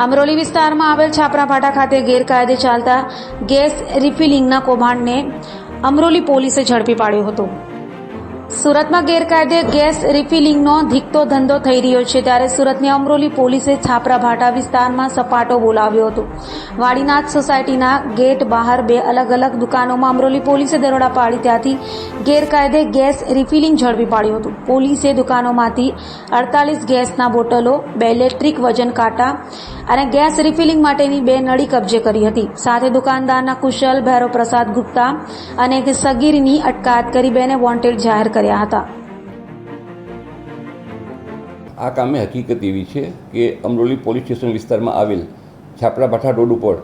અમરોલી વિસ્તારમાં આવેલ છાપરાભાટા ખાતે ગેરકાયદે ચાલતા ગેસ રિફિલિંગના કૌભાંડને અમરોલી પોલીસે ઝડપી પાડ્યો હતો। સુરતમાં ગેરકાયદે ગેસ રિફિલિંગનો ધીકતો ધંધો થઈ રહ્યો છે, ત્યારે સુરતની અમરોલી પોલીસે છાપરાભાટા વિસ્તારમાં સપાટો બોલાવ્યો હતો। વાડીનાથ સોસાયટીના ગેટ બહાર બે અલગ અલગ દુકાનોમાં અમરોલી પોલીસે દરોડા પાડી ત્યાંથી ગેરકાયદે ગેસ રિફિલિંગ ઝડપી પાડ્યું હતું। પોલીસે દુકાનોમાંથી 48 ગેસના બોટલો, 2 ઇલેક્ટ્રિક વજન કાંટા અને ગેસ રિફિલિંગ માટેની 2 નળી કબજે કરી હતી। સાથે દુકાનદારના કુશલ ભૈરવ પ્રસાદ ગુપ્તા અને એક સગીરની અટકાયત કરી 2ને વોન્ટેડ જાહેર કર્યા હતા। આ કામે હકીકત એવી છે કે અમરોલી પોલીસ સ્ટેશન વિસ્તારમાં આવેલ છાપરાભાઠા રોડ ઉપર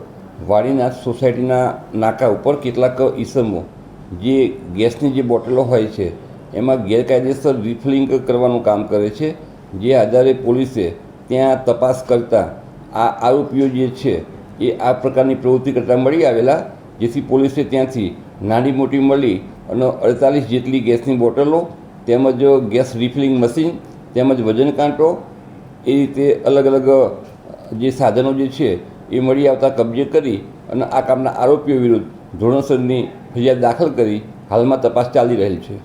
વાડીનાથ સોસાયટીના નાકા ઉપર કેટલાક ઈસમો જે ગેસની જે બોટલો હોય છે એમાં ગેરકાયદેસર રિફિલિંગ કરવાનું કામ કરે છે। જે આધારે પોલીસે ત્યાં તપાસ કરતાં આ આરોપીઓ જે છે એ આ પ્રકારની પ્રવૃત્તિ કરતા મળી આવેલા, જેથી પોલીસે ત્યાંથી નાની મોટી મળી અને 48 જેટલી ગેસની બોટલો તેમજ ગેસ રિફિલિંગ મશીન તેમજ વજન કાંટો એ રીતે અલગ અલગ જે સાધનો જે છે એ મળી આવતા કબજે કરી અને આ કામના આરોપીઓ વિરુદ્ધ ધોરણસરની ફરિયાદ દાખલ કરી હાલમાં તપાસ ચાલી રહેલ છે।